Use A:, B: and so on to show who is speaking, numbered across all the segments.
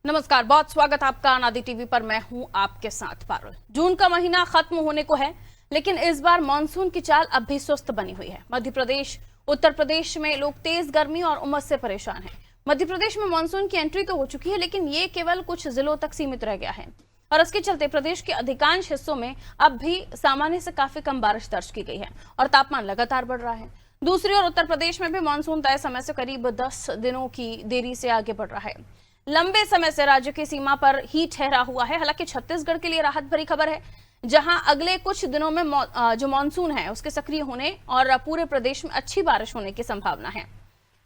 A: नमस्कार, बहुत स्वागत आपका अनादि टीवी पर। मैं हूं आपके साथ पारुल। जून का महीना खत्म होने को है, लेकिन इस बार मानसून की चाल अब भी सुस्त बनी हुई है। मध्य प्रदेश, उत्तर प्रदेश में लोग तेज गर्मी और उमस से परेशान हैं। मध्य प्रदेश में मानसून की एंट्री तो हो चुकी है, लेकिन ये केवल कुछ जिलों तक सीमित रह गया है और इसके चलते प्रदेश के अधिकांश हिस्सों में अब भी सामान्य से काफी कम बारिश दर्ज की गई है और तापमान लगातार बढ़ रहा है। दूसरी ओर उत्तर प्रदेश में भी मानसून तय समय से करीब 10 दिनों की देरी से आगे बढ़ रहा है। लंबे समय से राज्य की सीमा पर ही ठहरा हुआ है। हालांकि छत्तीसगढ़ के लिए राहत भरी खबर है, जहां अगले कुछ दिनों में जो मानसून है उसके सक्रिय होने और पूरे प्रदेश में अच्छी बारिश होने की संभावना है।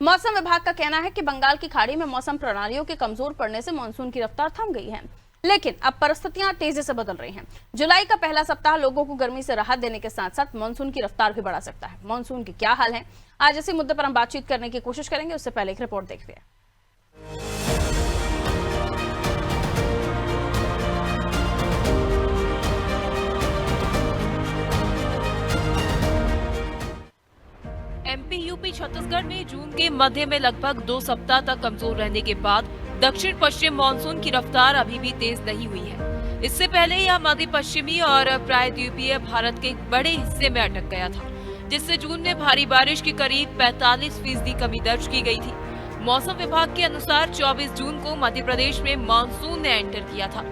A: मौसम विभाग का कहना है कि बंगाल की खाड़ी में मौसम प्रणालियों के कमजोर पड़ने से मानसून की रफ्तार थम गई है, लेकिन अब परिस्थितियां तेजी से बदल रही हैं। जुलाई का पहला सप्ताह लोगों को गर्मी से राहत देने के साथ साथ मानसून की रफ्तार भी बढ़ा सकता है। मानसून के क्या हाल है, आज इसी मुद्दे पर हम बातचीत करने की कोशिश करेंगे। उससे पहले एक रिपोर्ट देखते हैं।
B: एमपी, यूपी, छत्तीसगढ़ में जून के मध्य में लगभग 2 सप्ताह तक कमजोर रहने के बाद दक्षिण पश्चिम मानसून की रफ्तार अभी भी तेज नहीं हुई है। इससे पहले यह मध्य पश्चिमी और प्रायद्वीपीय भारत के एक बड़े हिस्से में अटक गया था, जिससे जून में भारी बारिश की करीब 45% कमी दर्ज की गई थी। मौसम विभाग के अनुसार 24 जून को मध्य प्रदेश में मानसून ने एंटर किया था।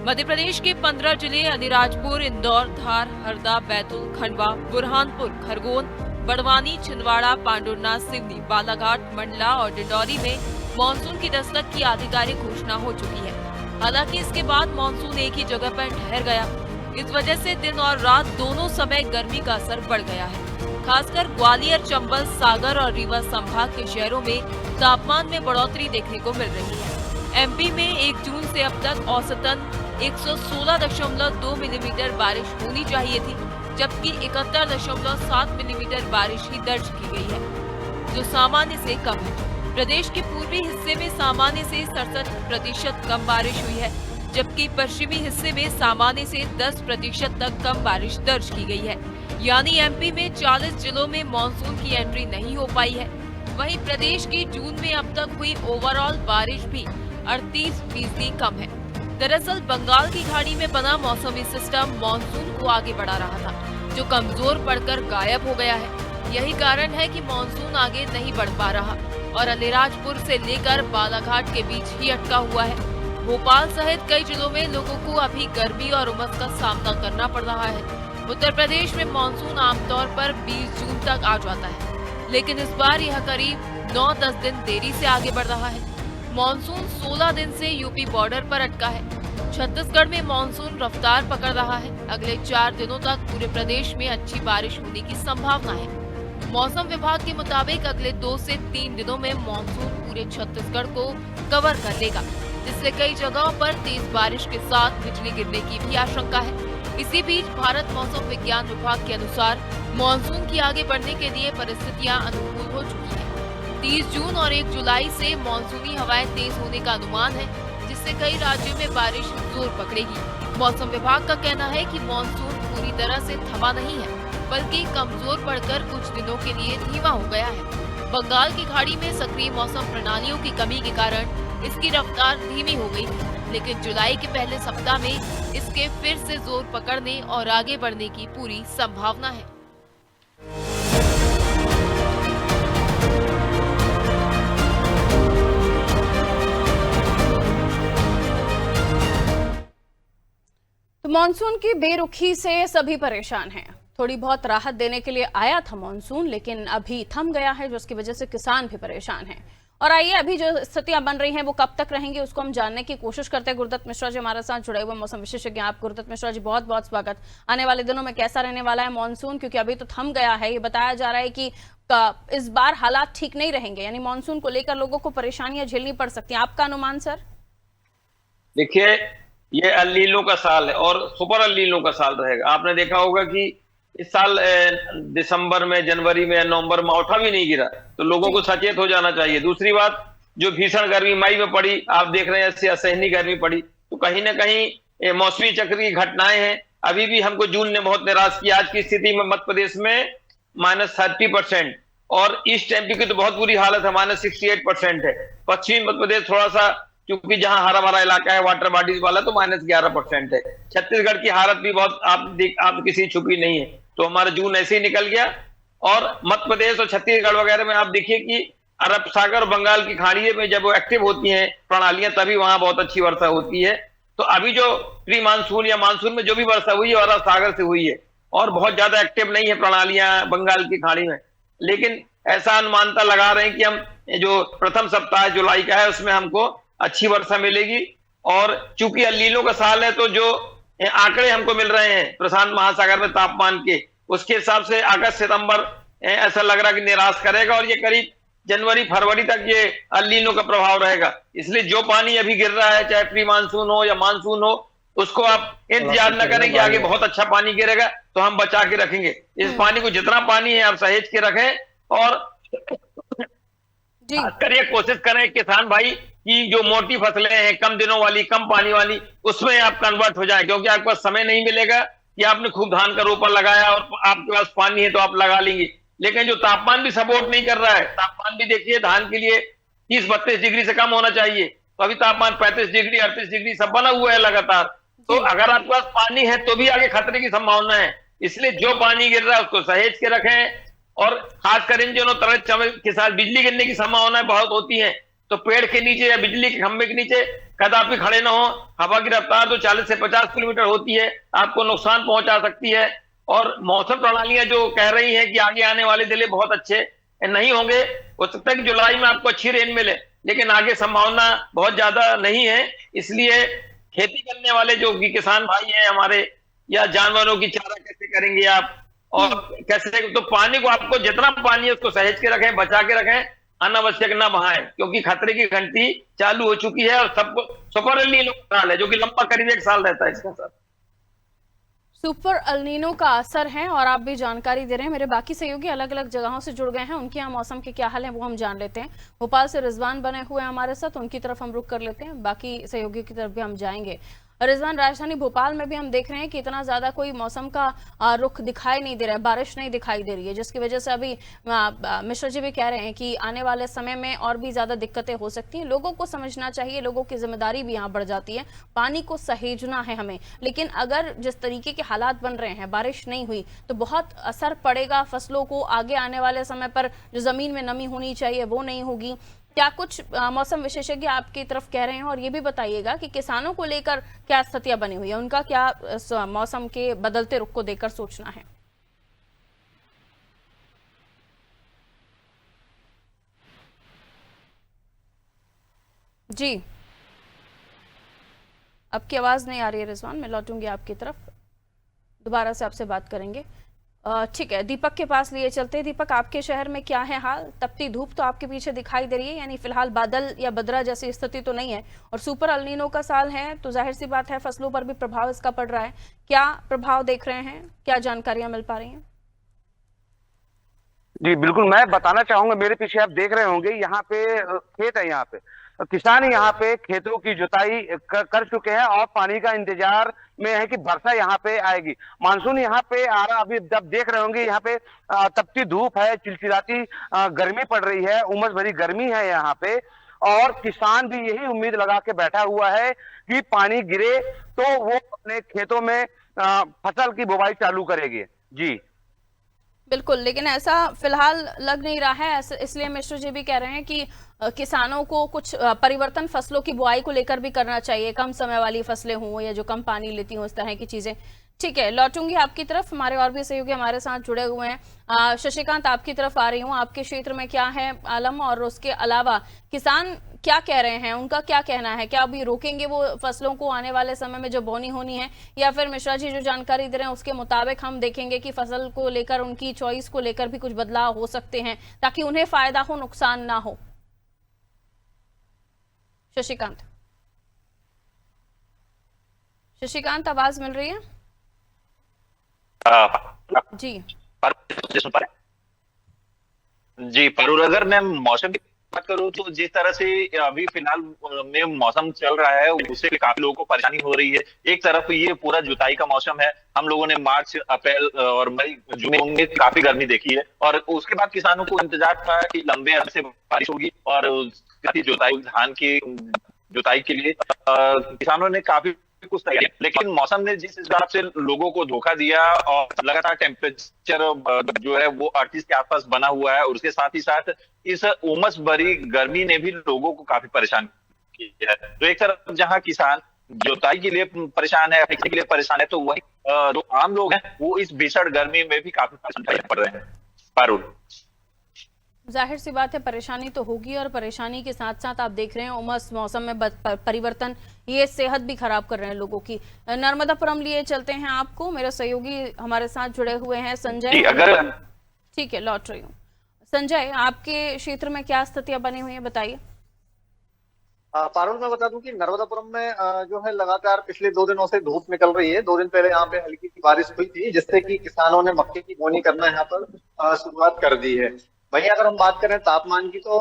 B: मध्य प्रदेश के 15 जिले अलीराजपुर, इंदौर, धार, हरदा, बैतूल, खंडवा, बुरहानपुर, खरगोन, बड़वानी, छिंदवाड़ा, पांडुरनाथ, सिवनी, बालाघाट, मंडला और डिंडौरी में मानसून की दस्तक की आधिकारिक घोषणा हो चुकी है। हालांकि इसके बाद मानसून एक ही जगह पर ठहर गया। इस वजह से दिन और रात दोनों समय गर्मी का असर बढ़ गया है। खासकर ग्वालियर, चंबल, सागर और रीवा संभाग के शहरों में तापमान में बढ़ोतरी देखने को मिल रही है। एमपी में 1 जून से अब तक औसतन 116.2 मिलीमीटर बारिश होनी चाहिए थी, जबकि 71.7 मिलीमीटर बारिश ही दर्ज की गई है, जो सामान्य से कम है। प्रदेश के पूर्वी हिस्से में सामान्य से 67% कम बारिश हुई है, जबकि पश्चिमी हिस्से में सामान्य से 10% तक कम बारिश दर्ज की गई है। यानी एमपी में 40 जिलों में मानसून की एंट्री नहीं हो पाई है। वहीं प्रदेश की जून में अब तक हुई ओवरऑल बारिश भी 38% कम है। दरअसल बंगाल की खाड़ी में बना मौसमी सिस्टम मानसून को आगे बढ़ा रहा था, जो कमजोर पड़कर गायब हो गया है। यही कारण है कि मानसून आगे नहीं बढ़ पा रहा और अलीराजपुर से लेकर बालाघाट के बीच ही अटका हुआ है। भोपाल सहित कई जिलों में लोगों को अभी गर्मी और उमस का सामना करना पड़ रहा है। उत्तर प्रदेश में मानसून आमतौर पर 20 जून तक आ जाता है, लेकिन इस बार यह करीब 9-10 दिन देरी से आगे बढ़ रहा है। मानसून 16 दिन से यूपी बॉर्डर पर अटका है। छत्तीसगढ़ में मानसून रफ्तार पकड़ रहा है। अगले 4 दिनों तक पूरे प्रदेश में अच्छी बारिश होने की संभावना है। मौसम विभाग के मुताबिक अगले 2 से 3 दिनों में मानसून पूरे छत्तीसगढ़ को कवर कर लेगा, जिससे कई जगहों पर तेज बारिश के साथ बिजली गिरने की भी आशंका है। इसी बीच भारत मौसम विज्ञान विभाग के अनुसार मानसून की आगे बढ़ने के लिए परिस्थितियां अनुकूल हो चुकी हैं। 30 जून और 1 जुलाई से मानसूनी हवाएं तेज होने का अनुमान है, जिससे कई राज्यों में बारिश जोर पकड़ेगी। मौसम विभाग का कहना है कि मानसून पूरी तरह से थमा नहीं है, बल्कि कमजोर पड़कर कुछ दिनों के लिए धीमा हो गया है। बंगाल की खाड़ी में सक्रिय मौसम प्रणालियों की कमी के कारण इसकी रफ्तार धीमी हो गई थी, लेकिन जुलाई के पहले सप्ताह में इसके फिर से जोर पकड़ने और आगे बढ़ने की पूरी संभावना है।
A: तो मानसून की बेरुखी से सभी परेशान हैं। थोड़ी बहुत राहत देने के लिए आया था मानसून, लेकिन अभी थम गया है, जिसकी वजह से किसान भी परेशान हैं। और आइए अभी जो स्थितियां बन रही हैं वो कब तक रहेंगी, उसको हम जानने की कोशिश करते हैं। गुरुदत्त मिश्रा जी हमारे साथ जुड़े हुए मौसम विशेषज्ञ। आप गुरुदत्त मिश्रा जी, बहुत बहुत स्वागत। आने वाले दिनों में कैसा रहने वाला है मानसून, क्योंकि अभी तो थम गया है। ये बताया जा रहा है कि इस बार हालात ठीक नहीं रहेंगे, यानी मानसून को लेकर लोगों को परेशानियां झेलनी पड़ सकती है। आपका अनुमान सर?
C: देखिए, ये अल नीनो का साल है और सुपर अल नीनो का साल रहेगा। आपने देखा होगा कि इस साल दिसंबर में, जनवरी में, नवंबर में औठा भी नहीं गिरा, तो लोगों को सचेत हो जाना चाहिए। दूसरी बात, जो भीषण गर्मी मई में पड़ी, आप देख रहे हैं ऐसी असहनीय गर्मी पड़ी, तो कहीं ना कहीं मौसमी चक्र की घटनाएं हैं। अभी भी हमको जून ने बहुत निराश किया। आज की स्थिति में मध्य प्रदेश में -30% और ईस्ट एमपी की तो बहुत बुरी हालत है, -68% है। पश्चिमी मध्य प्रदेश थोड़ा सा क्योंकि जहां हरा भरा इलाका है, वाटर बॉडीज वाला, तो -11% है। छत्तीसगढ़ की हालत भी बहुत आप किसी छुपी नहीं है। तो हमारा जून ऐसे ही निकल गया। और मध्य प्रदेश और छत्तीसगढ़ वगैरह में आप देखिए कि अरब सागर और बंगाल की खाड़ी में जब वो एक्टिव होती हैं प्रणालियां, तभी वहां बहुत अच्छी वर्षा होती है। तो अभी जो प्री मानसून या मानसून में जो भी वर्षा हुई है अरब सागर से हुई है, और बहुत ज्यादा एक्टिव नहीं है प्रणालियां बंगाल की खाड़ी में। लेकिन ऐसा अनुमानता लगा रहे हैं कि हम जो प्रथम सप्ताह जुलाई का है उसमें हमको अच्छी वर्षा मिलेगी। और चूंकि अल नीनो का साल है, तो जो आंकड़े हमको मिल रहे हैं प्रशांत महासागर में तापमान के, उसके हिसाब से अगस्त सितंबर ऐसा लग रहा है कि निराश करेगा, और ये करीब जनवरी फरवरी तक ये अल नीनो का प्रभाव रहेगा। इसलिए जो पानी अभी गिर रहा है, चाहे प्री मानसून हो या मानसून हो, उसको आप इंतजार न करें कि आगे बहुत अच्छा पानी गिरेगा तो हम बचा के रखेंगे। इस पानी को, जितना पानी है, आप सहेज के रखें। और करिए, कोशिश करें किसान भाई कि जो मोटी फसलें हैं, कम दिनों वाली, कम पानी वाली, उसमें आप कन्वर्ट हो जाए, क्योंकि आपके पास समय नहीं मिलेगा कि आपने खूब धान का रोपा लगाया और आपके पास पानी है तो आप लगा लेंगे। लेकिन जो तापमान भी सपोर्ट नहीं कर रहा है, तापमान भी देखिए धान के लिए 30-32 डिग्री से कम होना चाहिए, तो अभी तापमान 35 डिग्री 38 डिग्री सब बना हुआ है लगातार। तो अगर आपके पास पानी है तो भी आगे खतरे की संभावना है। इसलिए जो पानी गिर रहा है उसको सहेज के रखें। और खासकर इन दिनों तरह के साथ बिजली गिरने की संभावनाएं बहुत होती हैं, तो पेड़ के नीचे या बिजली के खंभे के नीचे कदापि खड़े ना हो। हवा की रफ्तार तो 40 से 50 किलोमीटर होती है, आपको नुकसान पहुंचा सकती है। और मौसम प्रणालियां जो कह रही हैं कि आगे आने वाले दिन बहुत अच्छे नहीं होंगे, हो सकता है कि जुलाई में आपको अच्छी रेन मिले, लेकिन आगे संभावना बहुत ज्यादा नहीं है। इसलिए खेती करने वाले जो किसान भाई हैं हमारे, या जानवरों की चारा कैसे करेंगे आप, और कैसे, तो पानी को, आपको जितना पानी है उसको सहेज के रखें, बचा के रखें, अनावश्यक ना बहाएं, क्योंकि खतरे की घंटी चालू हो चुकी है। और सबको सुपर एल नीनो साल है, जो कि लंबा करीब 1 साल रहता है इसका सर।
A: सुपर एल नीनो का असर है, और आप भी जानकारी दे रहे हैं। मेरे बाकी सहयोगी अलग अलग जगहों से जुड़ गए हैं, उनके यहाँ मौसम के क्या हाल है वो हम जान लेते हैं। भोपाल से रिजवान बने हुए हैं हमारे साथ, उनकी तरफ हम रुख कर लेते हैं, बाकी सहयोगी की तरफ भी हम जाएंगे। रिजवान, राजधानी भोपाल में भी हम देख रहे हैं कि इतना ज्यादा कोई मौसम का रुख दिखाई नहीं दे रहा है, बारिश नहीं दिखाई दे रही है, जिसकी वजह से अभी मिश्रा जी भी कह रहे हैं कि आने वाले समय में और भी ज्यादा दिक्कतें हो सकती हैं। लोगों को समझना चाहिए, लोगों की जिम्मेदारी भी यहाँ बढ़ जाती है, पानी को सहेजना है हमें। लेकिन अगर जिस तरीके के हालात बन रहे हैं, बारिश नहीं हुई तो बहुत असर पड़ेगा फसलों को। आगे आने वाले समय पर जो जमीन में नमी होनी चाहिए वो नहीं होगी। क्या कुछ मौसम विशेषज्ञ आपकी तरफ कह रहे हैं? और ये भी बताइएगा कि किसानों को लेकर क्या स्थितियां बनी हुई है, उनका क्या मौसम के बदलते रुख को देखकर सोचना है? जी, आपकी आवाज नहीं आ रही है रिजवान, मैं लौटूंगी आपकी तरफ, दोबारा से आपसे बात करेंगे। ठीक है, दीपक के पास लिए चलते हैं। दीपक, आपके शहर में क्या है हाल? तपती धूप तो आपके पीछे दिखाई दे रही है, यानी फिलहाल बादल या बदरा जैसी स्थिति तो नहीं है, और सुपर एल नीनो का साल है तो जाहिर सी बात है फसलों पर भी प्रभाव इसका पड़ रहा है। क्या प्रभाव देख रहे हैं, क्या जानकारियां मिल पा रही हैं?
D: जी बिल्कुल, मैं बताना चाहूंगा, मेरे पीछे आप देख रहे होंगे, यहाँ पे खेत है, यहाँ पे किसान यहाँ पे खेतों की जुताई कर चुके हैं और पानी का इंतजार में है कि वर्षा यहाँ पे आएगी। मानसून यहाँ पे आ रहा, अभी जब देख रहे होंगे यहाँ पे तपती धूप है, चिलचिलाती गर्मी पड़ रही है, उमस भरी गर्मी है यहाँ पे, और किसान भी यही उम्मीद लगा के बैठा हुआ है कि पानी गिरे तो वो अपने खेतों में फसल की बुवाई चालू करेंगे। जी
A: बिल्कुल, लेकिन ऐसा फिलहाल लग नहीं रहा है। इसलिए मिश्र जी भी कह रहे हैं कि किसानों को कुछ परिवर्तन फसलों की बुआई को लेकर भी करना चाहिए, कम समय वाली फसलें हों या जो कम पानी लेती हों, इस तरह की चीजें। ठीक है, लौटूंगी आपकी तरफ, हमारे और भी सहयोगी हमारे साथ जुड़े हुए हैं। शशिकांत, आपकी तरफ आ रही हूँ, आपके क्षेत्र में क्या है आलम, और उसके अलावा किसान क्या कह रहे हैं, उनका क्या कहना है? क्या अभी रोकेंगे वो फसलों को आने वाले समय में जो बोनी होनी है, या फिर मिश्रा जी जो जानकारी दे रहे हैं उसके मुताबिक हम देखेंगे कि फसल को लेकर, उनकी चॉइस को लेकर भी कुछ बदलाव हो सकते हैं ताकि उन्हें फायदा हो, नुकसान ना हो? शशिकांत, शशिकांत, आवाज मिल रही है? जी
E: जी, पर अगर मैं मौसम की बात करूं तो जिस तरह से अभी फिलहाल में मौसम चल रहा है उससे काफी लोगों को परेशानी हो रही है। एक तरफ ये पूरा जुताई का मौसम है, हम लोगों ने मार्च, अप्रैल और मई, जून में काफी गर्मी देखी है, और उसके बाद किसानों को इंतजार था कि लंबे अरसे बारिश होगी और जुताई धान की जुताई के लिए किसानों ने काफी कुछ तैयार किया, लेकिन मौसम ने जिस हिसाब से लोगों को धोखा दिया और लगातार टेम्परेचर जो है वो 38 के आसपास बना हुआ है, और उसके साथ ही साथ इस उमस भरी गर्मी ने भी लोगों को काफी परेशान किया है। तो एक तरफ जहां किसान जुताई के लिए परेशान है, खेती के लिए परेशान है, तो वही जो आम लोग हैं वो इस भीषण गर्मी में भी काफी परेशान पड़ रहे हैं। पारुल,
A: जाहिर सी बात है परेशानी तो होगी, और परेशानी के साथ साथ आप देख रहे हैं उमस, मौसम में परिवर्तन, ये सेहत भी खराब कर रहे हैं लोगों की। नर्मदापुरम लिए चलते हैं आपको, मेरे सहयोगी हमारे साथ जुड़े हुए हैं संजय।
E: अगर
A: ठीक है, लौट रही हूँ। संजय, आपके क्षेत्र में क्या स्थितियां बनी हुई है, बताइए।
F: पारुल, मैं बता दूं कि नर्मदापुरम में जो है लगातार पिछले 2 दिनों से धूप निकल रही है। 2 दिन पहले यहाँ पे हल्की सी बारिश हुई थी, जिससे कि किसानों ने मक्के की बोनी करना यहाँ पर शुरुआत कर दी है। वहीं अगर हम बात करें तापमान की, तो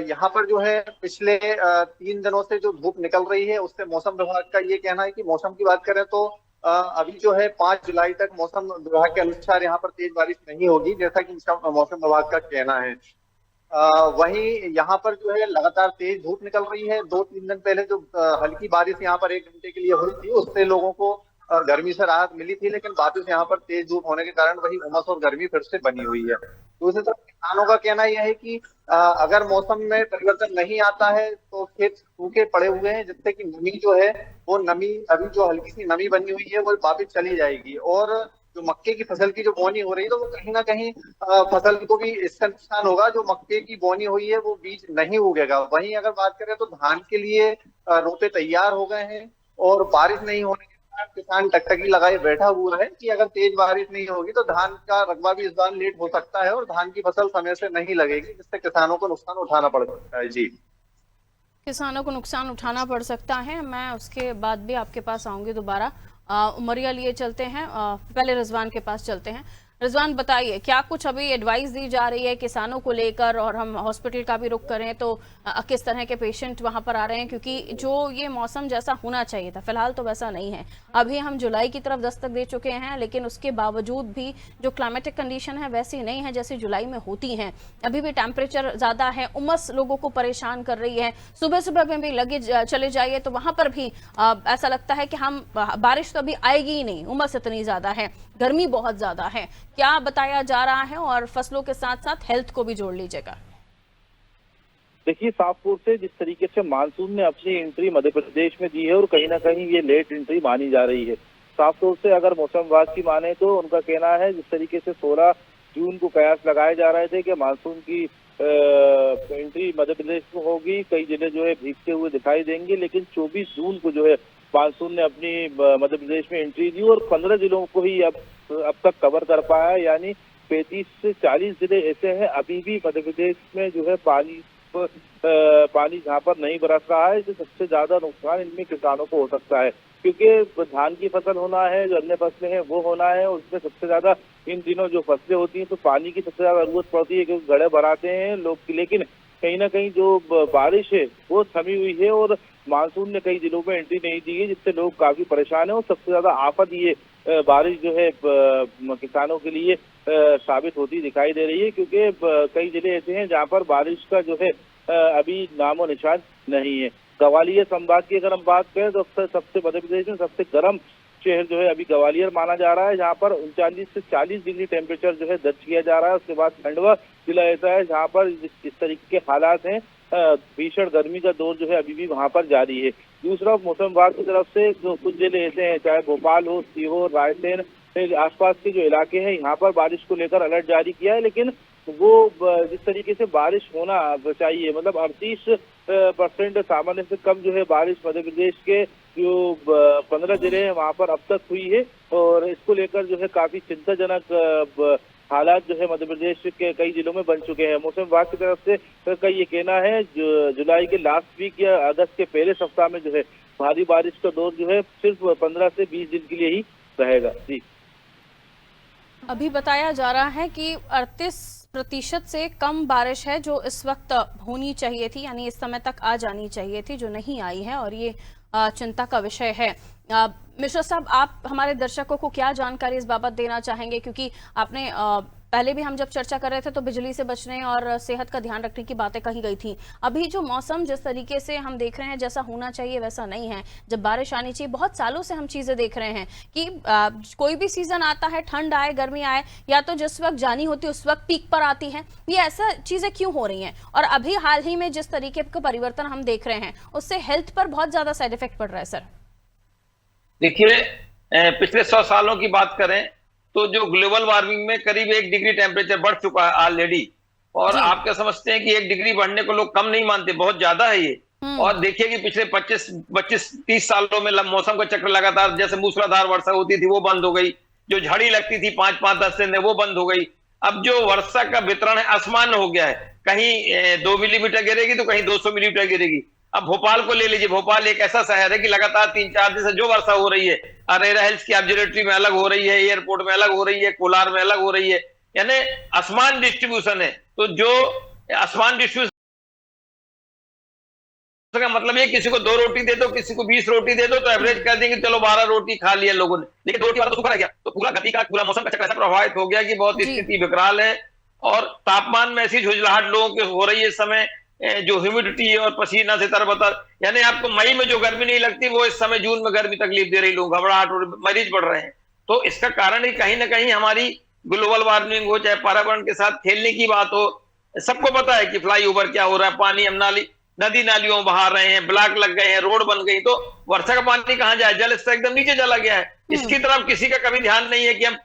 F: यहाँ पर जो है पिछले 3 दिनों से जो धूप निकल रही है, उससे मौसम विभाग का ये कहना है कि मौसम की बात करें तो अभी जो है 5 जुलाई तक मौसम विभाग के अनुसार यहाँ पर तेज बारिश नहीं होगी, जैसा कि मौसम विभाग का कहना है। वहीं यहाँ पर जो है लगातार तेज धूप निकल रही है। 2-3 दिन पहले जो हल्की बारिश यहाँ पर 1 घंटे के लिए हुई थी, उससे लोगों को गर्मी से राहत मिली थी, लेकिन वापस यहाँ पर तेज धूप होने के कारण वही उमस और गर्मी फिर से बनी हुई है। दूसरी तरफ किसानों का कहना यह है कि अगर मौसम में परिवर्तन नहीं आता है तो खेत सूखे पड़े हुए हैं, जिससे कि नमी जो है वो नमी, अभी जो हल्की सी नमी बनी हुई है वो वापस चली जाएगी, और जो मक्के की फसल की जो बोनी हो रही है तो वो कहीं ना कहीं फसल को भी इससे नुकसान होगा। जो मक्के की बोनी हुई है वो बीज नहीं उगेगा। वहीं अगर बात करें तो धान के लिए रोपे तैयार हो गए हैं, और बारिश नहीं होने के कारण किसान टकटकी लगाए बैठा हुआ है कि अगर तेज बारिश नहीं होगी तो धान का रकबा भी इस बार लेट हो सकता है, और धान की फसल समय से नहीं लगेगी, जिससे किसानों को नुकसान उठाना पड़ सकता है। जी,
A: किसानों को नुकसान उठाना पड़ सकता है। मैं उसके बाद भी आपके पास आऊंगी दोबारा। उमरिया लिए चलते हैं, पहले रिजवान के पास चलते हैं। रिजवान, बताइए क्या कुछ अभी एडवाइस दी जा रही है किसानों को लेकर, और हम हॉस्पिटल का भी रुख करें तो किस तरह के पेशेंट वहां पर आ रहे हैं, क्योंकि जो ये मौसम जैसा होना चाहिए था फिलहाल तो वैसा नहीं है। अभी हम जुलाई की तरफ दस्तक दे चुके हैं, लेकिन उसके बावजूद भी जो क्लाइमेटिक कंडीशन है वैसी नहीं है जैसी जुलाई में होती हैं। अभी भी टेम्परेचर ज्यादा है, उमस लोगों को परेशान कर रही है। सुबह सुबह में भी लगे चले जाइए तो वहां पर भी ऐसा लगता है कि हम बारिश तो अभी आएगी ही नहीं, उमस इतनी ज्यादा है, गर्मी बहुत ज्यादा है। क्या बताया जा रहा है, और फसलों के साथ साथ हेल्थ को भी जोड़ लीजिएगा।
G: देखिए, साफ तौर से जिस तरीके से मानसून ने अपनी एंट्री मध्य प्रदेश में दी है, और कहीं ना कहीं ये लेट एंट्री मानी जा रही है। साफ तौर से अगर मौसम विभाग की माने तो उनका कहना है जिस तरीके से 16 जून को कयास लगाए जा रहे थे कि मानसून की एंट्री मध्य प्रदेश में होगी, कई जिले जो है भीगते हुए दिखाई देंगे, लेकिन 24 जून को जो है मानसून ने अपनी मध्य प्रदेश में एंट्री दी, और 15 जिलों को ही अब तक कवर कर पाया है। यानी 35 से 40 जिले ऐसे हैं अभी भी मध्य प्रदेश में जो है पानी जहाँ पर नहीं बरस रहा है, जो सबसे ज्यादा नुकसान इनमें किसानों को हो सकता है, क्योंकि धान की फसल होना है, जो अन्य फसलें हैं वो होना है, और उसमें सबसे ज्यादा इन दिनों जो फसलें होती हैं तो पानी की सबसे ज्यादा जरूरत पड़ती है, क्योंकि गड़े भराते हैं लोग, लेकिन कहीं ना कहीं जो बारिश है वो थमी हुई है, और मानसून ने कई जिलों में एंट्री नहीं दी है, जिससे लोग काफी परेशान है। और सबसे ज्यादा आफत ये बारिश जो है किसानों के लिए साबित होती दिखाई दे रही है, क्योंकि कई जिले ऐसे हैं जहाँ पर बारिश का जो है अभी नामो निशान नहीं है। ग्वालियर संभाग की अगर हम बात करें तो सबसे मध्य प्रदेश में सबसे गर्म शहर जो है अभी ग्वालियर माना जा रहा है, जहाँ पर 39 से 40 डिग्री टेम्परेचर जो है दर्ज किया जा रहा है। उसके बाद खंडवा जिला ऐसा है जहाँ पर इस तरीके के हालात हैं, भीषण गर्मी का दौर जो है अभी भी वहाँ पर जारी है। दूसरा, मौसम विभाग की तरफ से जो कुछ जिले ऐसे हैं, चाहे भोपाल हो, सीहोर, रायसेन, आसपास के जो इलाके हैं, यहाँ पर बारिश को लेकर अलर्ट जारी किया है, लेकिन वो जिस तरीके से बारिश होना चाहिए, मतलब 38% सामान्य से कम जो है बारिश मध्य प्रदेश के जो 15 जिले हैं वहाँ पर अब तक हुई है, और इसको लेकर जो है काफी चिंताजनक हालात जो है मध्य प्रदेश के कई जिलों में बन चुके हैं। मौसम विभाग की तरफ से का ये कहना है जुलाई के लास्ट वीक या अगस्त के पहले सप्ताह में जो है भारी बारिश का दौर जो है सिर्फ 15 से 20 दिन के लिए ही रहेगा। जी,
A: अभी बताया जा रहा है कि 38% से कम बारिश है जो इस वक्त होनी चाहिए थी, यानी इस समय तक आ जानी चाहिए थी, जो नहीं आई है, और ये चिंता का विषय है। मिश्रा साहब, आप हमारे दर्शकों को क्या जानकारी इस बाबत देना चाहेंगे, क्योंकि आपने पहले भी हम जब चर्चा कर रहे थे तो बिजली से बचने और सेहत का ध्यान रखने की बातें कही गई थी। अभी जो मौसम जिस तरीके से हम देख रहे हैं जैसा होना चाहिए वैसा नहीं है। जब बारिश आनी चाहिए, बहुत सालों से हम चीजें देख रहे हैं कि कोई भी सीजन आता है, ठंड आए गर्मी आए, या तो जिस वक्त जानी होती है उस वक्त पीक पर आती है। ये ऐसा चीजें क्यों हो रही हैं? और अभी हाल ही में जिस तरीके का परिवर्तन हम देख रहे हैं उससे हेल्थ पर बहुत ज्यादा साइड इफेक्ट पड़ रहा है। सर
C: देखिए, पिछले 100 सालों की बात करें तो जो ग्लोबल वार्मिंग में करीब 1 डिग्री टेम्परेचर बढ़ चुका है ऑलरेडी। और आप क्या समझते हैं कि 1 डिग्री बढ़ने को लोग कम नहीं मानते? बहुत ज्यादा है ये। और देखिए कि पिछले 25-30 सालों में मौसम का चक्र लगातार, जैसे मूसलाधार वर्षा होती थी वो बंद हो गई, जो झड़ी लगती थी 5-5-10 दिन में वो बंद हो गई। अब जो वर्षा का वितरण है असमान्य हो गया है, कहीं 2 मिलीमीटर गिरेगी तो कहीं 200 मिलीमीटर गिरेगी। अब भोपाल को ले लीजिए, भोपाल एक ऐसा शहर है कि लगातार 3-4 दिन से जो वर्षा हो रही है, अरेरा हिल्स की ऑब्जर्वेटरी में अलग हो रही है, एयरपोर्ट में अलग हो रही है, कोलार में अलग हो रही है, यानी असमान डिस्ट्रीब्यूशन है। तो जो असमान डिस्ट्रीब्यूशन का मतलब ये, किसी को 2 रोटी दे दो, किसी को 20 रोटी दे दो, तो एवरेज कर देंगे चलो 12 रोटी खा लिया लोगों ने, लेकिन 2 रोटी वाला तो सूखा रह गया। तो पूरा गति का, पूरा मौसम का चक्र ऐसा प्रभावित हो गया कि बहुत स्थिति विकराल है। और तापमान में ऐसी झुंझलाहट लोगों के हो रही है इस समय, जो ह्यूमिडिटी है और पसीना से तरबतर, यानी आपको मई में जो गर्मी नहीं लगती वो इस समय जून में गर्मी तकलीफ दे रही, लोग घबराहट हो रही, मरीज बढ़ रहे हैं। तो इसका कारण ही कहीं ना कहीं हमारी ग्लोबल वार्मिंग हो, चाहे पर्यावरण के साथ खेलने की बात हो। सबको पता है कि फ्लाईओवर क्या हो रहा है, पानी हम नदी नालियों में बहा रहे हैं, ब्लॉक लग गए हैं, रोड बन गई, तो वर्षा का पानी कहाँ जाए? जल स्तर एकदम नीचे चला गया है। इसकी तरफ किसी का कभी ध्यान नहीं है कि हम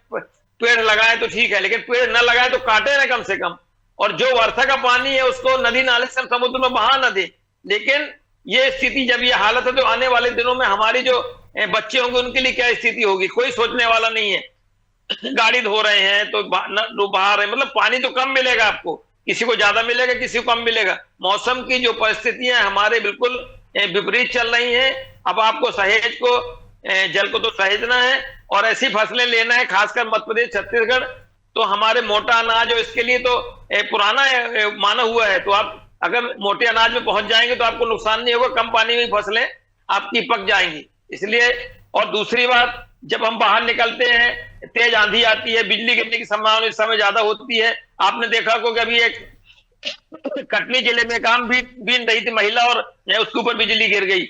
C: पेड़ लगाएं तो ठीक है, लेकिन पेड़ न लगाएं तो काटे ना कम से कम। और जो वर्षा का पानी है उसको नदी नाले से समुद्र में बहा न दे। लेकिन ये स्थिति, जब ये हालत है, तो आने वाले दिनों में हमारी जो बच्चे होंगे उनके लिए क्या स्थिति होगी, कोई सोचने वाला नहीं है। गाड़ी धो रहे हैं तो बहा रहे हैं, मतलब पानी तो कम मिलेगा आपको, किसी को ज्यादा मिलेगा, किसी को कम मिलेगा। मौसम की जो परिस्थितियां हमारे बिल्कुल विपरीत चल रही हैं। अब आपको सहेज को, जल को तो सहेजना है और ऐसी फसलें लेना है, खासकर मध्य प्रदेश छत्तीसगढ़। तो हमारे मोटा अनाज, और इसके लिए तो पुराना माना हुआ है, तो आप अगर मोटे अनाज में पहुंच जाएंगे तो आपको नुकसान नहीं होगा, कम पानी में फसलें आपकी पक जाएंगी। इसलिए, और दूसरी बात, जब हम बाहर निकलते हैं, तेज आंधी आती है, बिजली गिरने की संभावना इस समय ज्यादा होती है। आपने देखा को कि अभी एक कटनी जिले में काम भी बीन रही थी महिला और उसके ऊपर बिजली गिर गई।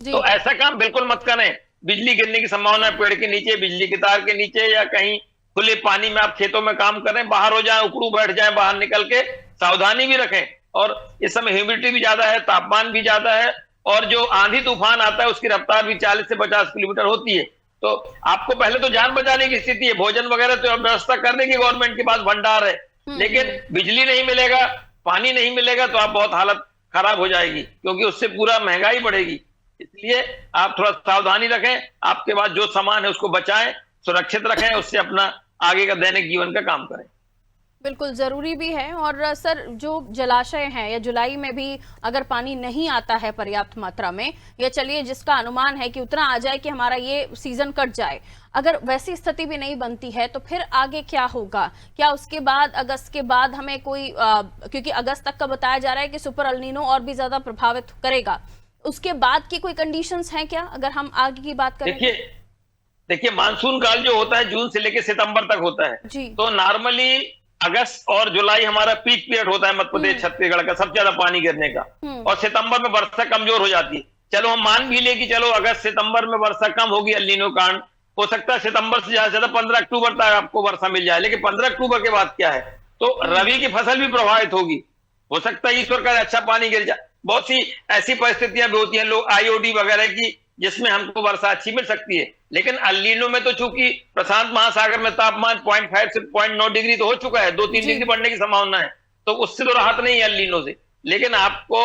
C: तो ऐसा काम बिल्कुल मत करें। बिजली गिरने की संभावना है पेड़ के नीचे, बिजली के तार के नीचे, या कहीं खुले पानी में आप खेतों में काम करें, बाहर हो जाए, उकड़ू बैठ जाए, बाहर निकल के सावधानी भी रखें। और इस समय ह्यूमिडिटी भी ज्यादा है, तापमान भी ज्यादा है, और जो आंधी तूफान आता है उसकी रफ्तार भी 40 से 50 किलोमीटर होती है। तो आपको पहले तो जान बचाने की स्थिति है, भोजन वगैरह तो व्यवस्था करने की गवर्नमेंट के पास भंडार है, लेकिन बिजली नहीं मिलेगा, पानी नहीं मिलेगा, तो आप बहुत हालत खराब हो जाएगी, क्योंकि उससे पूरा महंगाई बढ़ेगी। इसलिए आप थोड़ा सावधानी रखें, आपके पास जो सामान है उसको बचाएं, सुरक्षित रखें, उससे अपना आगे का दैनिक जीवन का काम करें।
A: बिल्कुल जरूरी भी है। और सर, जो जलाशय हैं, या जुलाई में भी अगर पानी नहीं आता है पर्याप्त मात्रा में, या चलिए जिसका अनुमान है कि उतना आ जाए कि हमारा ये सीजन कट जाए, अगर वैसी स्थिति भी नहीं बनती है तो फिर आगे क्या होगा? क्या उसके बाद, अगस्त के बाद हमें कोई क्योंकि अगस्त तक का बताया जा रहा है कि सुपर एल-नीनो और भी ज्यादा प्रभावित करेगा, उसके बाद की कोई कंडीशंस हैं क्या, अगर हम आगे की बात करें?
C: देखिए, मानसून काल जो होता है जून से लेकर सितंबर तक होता है जी। तो नॉर्मली अगस्त और जुलाई हमारा पीक पीरियड होता है मध्य प्रदेश छत्तीसगढ़ का, सबसे ज्यादा पानी गिरने का। और सितंबर में वर्षा कमजोर हो जाती है। चलो हम मान भी ले कि चलो अगस्त सितंबर में वर्षा कम होगी एल-नीनो कारण, हो सकता है सितंबर से ज्यादा 15 अक्टूबर तक आपको वर्षा मिल जाए। लेकिन 15 अक्टूबर के बाद क्या है, तो रबी की फसल भी प्रभावित होगी। हो सकता है ईश्वर का अच्छा पानी गिर जाए। बहुत सी ऐसी परिस्थितियां भी होती हैं, लोग आईओडी वगैरह की, जिसमें हमको वर्षा अच्छी मिल सकती है। लेकिन एल-नीनो में तो चूंकि प्रशांत महासागर में तापमान 0.5 से 0.9 डिग्री तो हो चुका है, 2-3 डिग्री बढ़ने की संभावना है, तो उससे तो राहत नहीं है एल-नीनो से। लेकिन आपको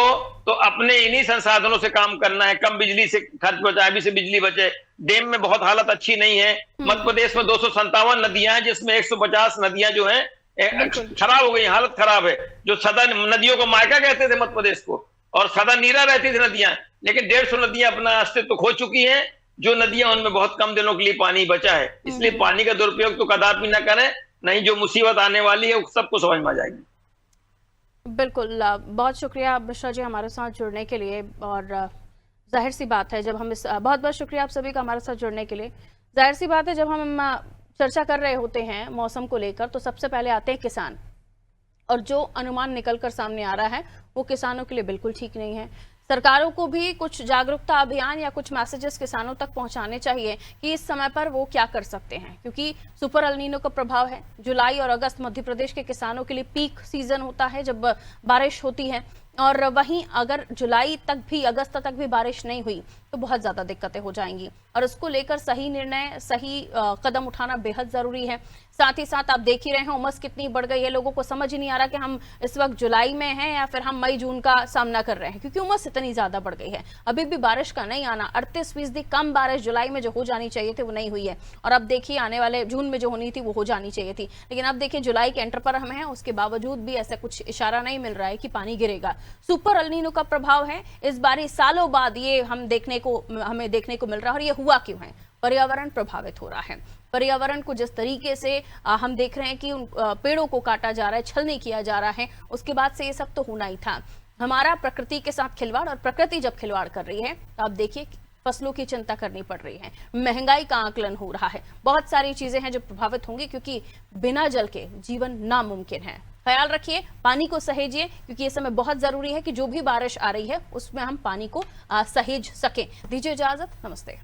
C: तो अपने इन्हीं संसाधनों से काम करना है, कम बिजली से खर्च बचाए, अभी से बिजली बचे। डैम में बहुत हालत अच्छी नहीं है। मध्य प्रदेश में 257 नदियां हैं, जिसमें 150 नदियां जो है खराब हो गई, हालत खराब है। जो सदा नदियों को मायका कहते थे मध्य प्रदेश को, और सदा नीरा रहती थी नदियां, लेकिन 150 नदियां अपना अस्तित्व खो चुकी हैं। जो नदियां, उनमें बहुत कम दिनों के लिए पानी बचा है। इसलिए पानी का दुरुपयोग तो कदापि न करें, नहीं जो मुसीबत आने वाली है वो सबको समझ में आ जाएगी।
A: बिल्कुल, बहुत शुक्रिया मिश्रा जी हमारे साथ जुड़ने के लिए। और जाहिर सी बात है, जब हम बहुत बहुत शुक्रिया आप सभी का हमारे साथ जुड़ने के लिए। जाहिर सी बात है, जब हम चर्चा कर रहे होते हैं मौसम को लेकर तो सबसे पहले आते हैं किसान, और जो अनुमान निकलकर सामने आ रहा है वो किसानों के लिए बिल्कुल ठीक नहीं है। सरकारों को भी कुछ जागरूकता अभियान या कुछ मैसेजेस किसानों तक पहुंचाने चाहिए कि इस समय पर वो क्या कर सकते हैं, क्योंकि सुपर एल नीनो का प्रभाव है। जुलाई और अगस्त मध्य प्रदेश के किसानों के लिए पीक सीजन होता है जब बारिश होती है, और वहीं अगर जुलाई तक भी, अगस्त तक भी बारिश नहीं हुई तो बहुत ज्यादा दिक्कतें हो जाएंगी, और उसको लेकर सही निर्णय, सही कदम उठाना बेहद जरूरी है। साथ ही साथ आप देख ही रहे हैं उमस कितनी बढ़ गई है, लोगों को समझ ही नहीं आ रहा कि हम इस वक्त जुलाई में हैं या फिर हम मई जून का सामना कर रहे हैं, क्योंकि उमस इतनी ज्यादा बढ़ गई है। अभी भी बारिश का नहीं आना, 38% कम बारिश जुलाई में जो हो जानी चाहिए थी वो नहीं हुई है, और अब देखिए आने वाले जून में जो होनी थी वो हो जानी चाहिए थी, लेकिन अब देखिए जुलाई के एंटर पर हम हैं, उसके बावजूद भी ऐसा कुछ इशारा नहीं मिल रहा है कि पानी गिरेगा। सुपर एल नीनो का प्रभाव है इस बार, सालों बाद ये हमें देखने को मिल रहा है, और ये हुआ क्यों है? पर्यावरण प्रभावित हो रहा है। पर्यावरण को जिस तरीके से हम देख रहे हैं कि उन पेड़ों को काटा जा रहा है, छलनी किया जा रहा है, उसके बाद से ये सब तो होना ही था। हमारा प्रकृति के साथ खिलवाड़, और प्रकृति जब खिलवाड़ कर रही है तो आप देखिए फसलों की चिंता करनी पड़ रही है, महंगाई का आकलन हो रहा है, बहुत सारी चीजें हैं जो प्रभावित होंगी, क्योंकि बिना जल के जीवन नामुमकिन है। ख्याल रखिए, पानी को सहेजिए, क्योंकि ये समय बहुत जरूरी है कि जो भी बारिश आ रही है उसमें हम पानी को सहेज सकें। दीजिए इजाजत, नमस्ते।